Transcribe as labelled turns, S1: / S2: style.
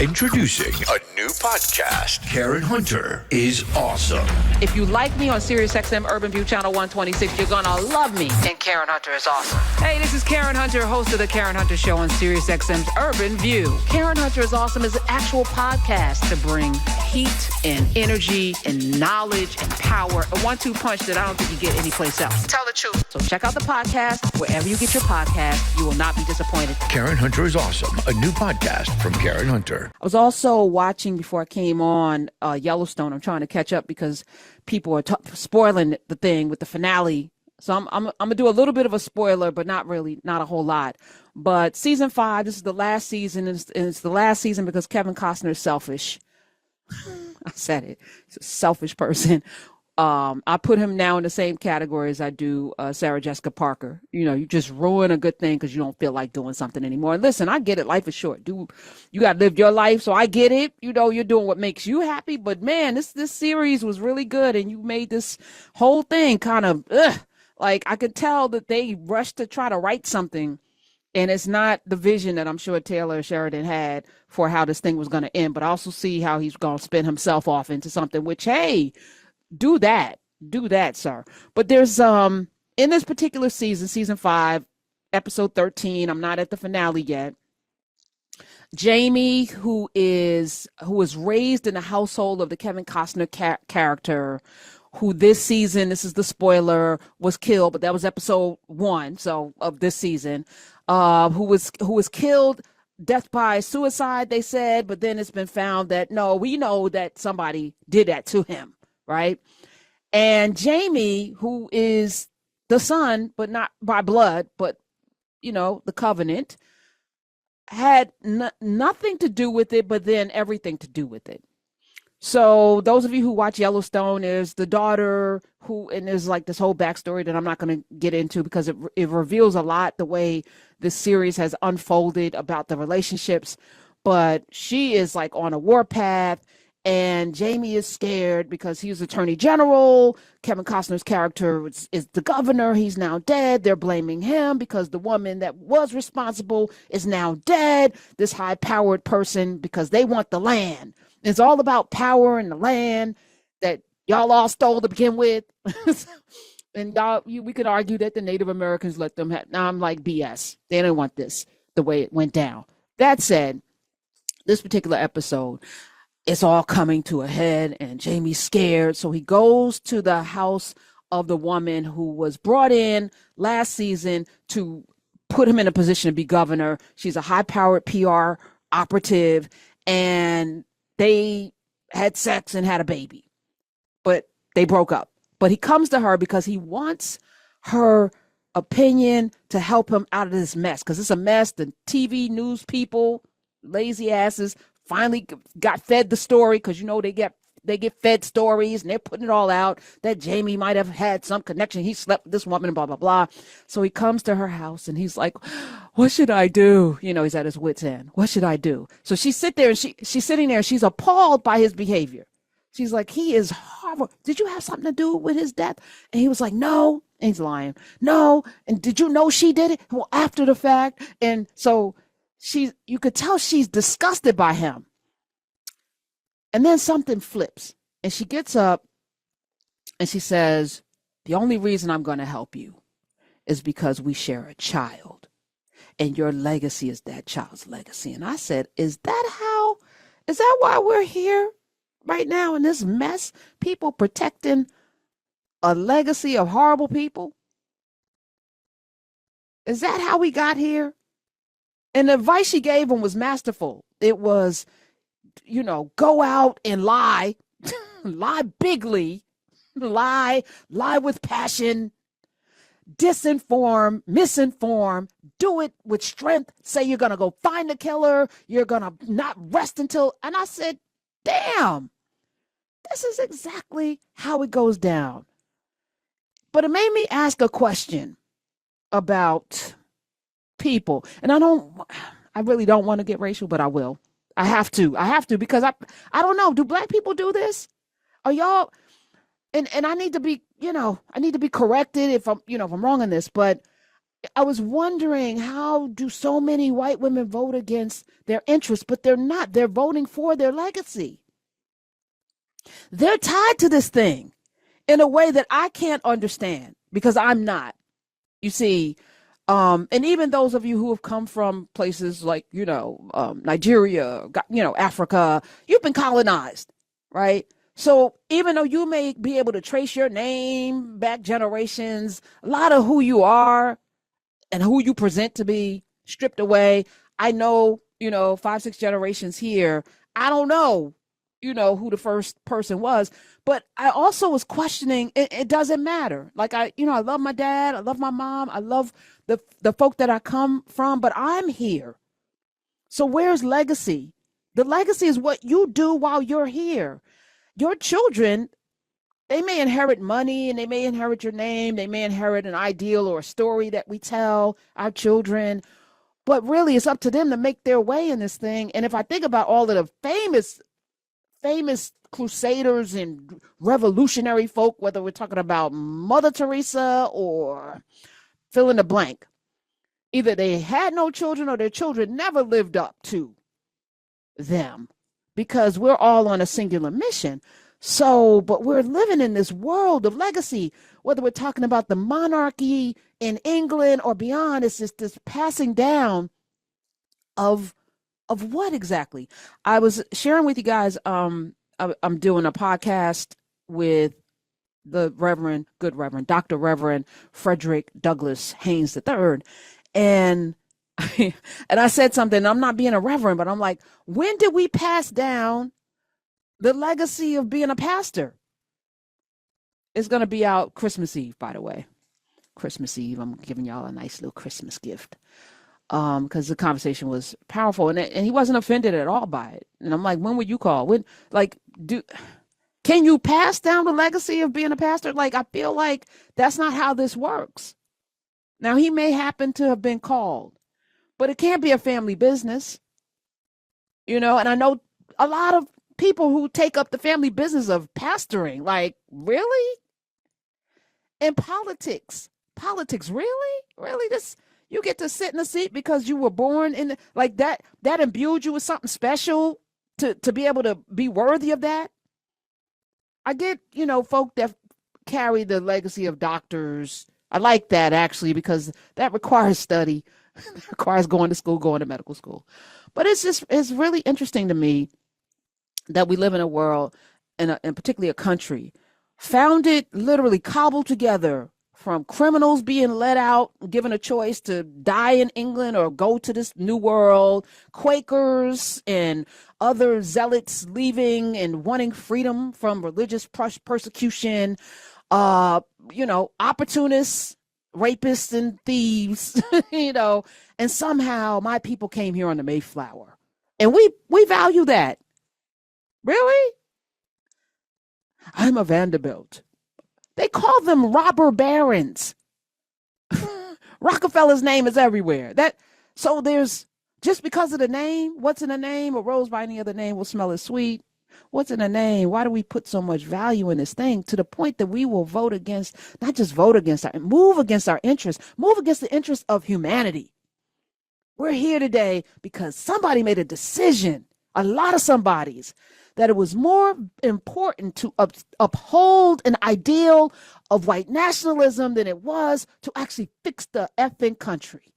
S1: Introducing a new podcast. Karen Hunter is awesome.
S2: If you like me on SiriusXM Urban View Channel 126, you're gonna love me. And Karen Hunter is awesome. Hey, this is Karen Hunter, host of the Karen Hunter Show on SiriusXM's Urban View. Karen Hunter is awesome is an actual podcast to bring heat and energy and knowledge and power. A 1-2 punch that I don't think you get anyplace else. Tell the truth. So check out the podcast wherever you get your podcast. You will not be disappointed.
S1: Karen Hunter is awesome. A new podcast from Karen Hunter.
S2: I was also watching before I came on Yellowstone. I'm trying to catch up because people are spoiling the thing with the finale. So I'm gonna do a little bit of a spoiler, but not a whole lot. But season 5, this is the last season, and it's the last season because Kevin Costner is selfish. I said it. He's a selfish person. I put him now in the same category as I do Sarah Jessica Parker. You know, you just ruin a good thing because you don't feel like doing something anymore. And listen, I get it. Life is short. You got to live your life. So I get it. You know, you're doing what makes you happy. But man, this series was really good. And you made this whole thing kind of, like I could tell that they rushed to try to write something. And it's not the vision that I'm sure Taylor Sheridan had for how this thing was going to end. But I also see how he's going to spin himself off into something, which, hey, do that, sir. But there's in this particular season 5, episode 13, I'm not at the finale yet. Jamie, who is raised in the household of the Kevin Costner character, who this season, this is the spoiler, was killed, but that was episode 1, so of this season, who was killed, death by suicide, they said, but then it's been found that no, we know that somebody did that to him. Right. And Jamie, who is the son, but not by blood, but, you know, the covenant, had nothing to do with it, but then everything to do with it. So those of you who watch Yellowstone, is the daughter and there's like this whole backstory that I'm not going to get into because it reveals a lot the way this series has unfolded about the relationships. But she is like on a warpath. And Jamie is scared because he's attorney general. Kevin Costner's character is the governor. He's now dead. They're blaming him because the woman that was responsible is now dead. This high-powered person, because they want the land. It's all about power and the land that y'all all stole to begin with. And we could argue that the Native Americans let them have. Now I'm like, BS. They don't want this the way it went down. That said, this particular episode, it's all coming to a head and Jamie's scared. So he goes to the house of the woman who was brought in last season to put him in a position to be governor. She's a high-powered PR operative, and they had sex and had a baby, but they broke up. But he comes to her because he wants her opinion to help him out of this mess, because it's a mess. The TV news people, lazy asses, finally got fed the story, because you know they get fed stories and they're putting it all out that Jamie might have had some connection. He slept with this woman and blah, blah, blah. So he comes to her house and he's like, what should I do? You know, he's at his wit's end. What should I do? So she's sitting there and she's appalled by his behavior. She's like, he is horrible. Did you have something to do with his death? And he was like, no. And he's lying. No. And did you know she did it? Well, after the fact. And so you could tell she's disgusted by him. And then something flips and she gets up and she says, the only reason I'm going to help you is because we share a child and your legacy is that child's legacy. And I said, is that why we're here right now in this mess? People protecting a legacy of horrible people? Is that how we got here? And the advice she gave him was masterful. It was, you know, go out and lie, lie bigly, lie with passion, disinform, misinform, do it with strength. Say you're going to go find the killer. You're going to not rest until, and I said, damn, this is exactly how it goes down. But it made me ask a question about people. And I really don't want to get racial, but I will. I have to because I don't know. Do black people do this? Are y'all, and I need to be, I need to be corrected if I'm wrong on this, but I was wondering, how do so many white women vote against their interests, but they're not. They're voting for their legacy. They're tied to this thing in a way that I can't understand because I'm not. You see, and even those of you who have come from places like, Nigeria, Africa, you've been colonized, right? So even though you may be able to trace your name back generations, a lot of who you are and who you present to be stripped away. I know, 5, 6 generations here. I don't know, who the first person was, but I also was questioning, it doesn't matter. Like I love my dad. I love my mom. I love the folk that I come from, but I'm here. So where's legacy? The legacy is what you do while you're here. Your children, they may inherit money and they may inherit your name. They may inherit an ideal or a story that we tell our children. But really, it's up to them to make their way in this thing. And if I think about all of the famous crusaders and revolutionary folk, whether we're talking about Mother Teresa or fill in the blank, either they had no children or their children never lived up to them, because we're all on a singular mission. So, but we're living in this world of legacy, whether we're talking about the monarchy in England or beyond. It's just this passing down of what exactly? I was sharing with you guys. I'm doing a podcast with the good Reverend, Dr. Reverend Frederick Douglass Haynes III, and and I said something. I'm not being a reverend, but I'm like, when did we pass down the legacy of being a pastor? It's going to be out Christmas Eve, by the way. Christmas Eve. I'm giving y'all a nice little Christmas gift. Because the conversation was powerful, and he wasn't offended at all by it. And I'm like, when would you call? Can you pass down the legacy of being a pastor? Like, I feel like that's not how this works. Now, he may happen to have been called, but it can't be a family business, and I know a lot of people who take up the family business of pastoring. Like, really? In politics, really, this, you get to sit in a seat because you were born in like that imbued you with something special to be able to be worthy of that. I get, folk that carry the legacy of doctors. I like that, actually, because that requires study. It requires going to medical school. But it's really interesting to me that we live in a world, and particularly a country founded, literally cobbled together from criminals being let out, given a choice to die in England or go to this new world, Quakers and other zealots leaving and wanting freedom from religious persecution, opportunists, rapists and thieves, and somehow my people came here on the Mayflower. And we value that. Really? I'm a Vanderbilt. They call them robber barons. Rockefeller's name is everywhere. So there's, just because of the name, what's in a name? A rose by any other name will smell as sweet. What's in a name? Why do we put so much value in this thing to the point that we will vote against, not just vote against move against our interests, move against the interests of humanity? We're here today because somebody made a decision, a lot of somebodies, that it was more important to uphold an ideal of white nationalism than it was to actually fix the effing country.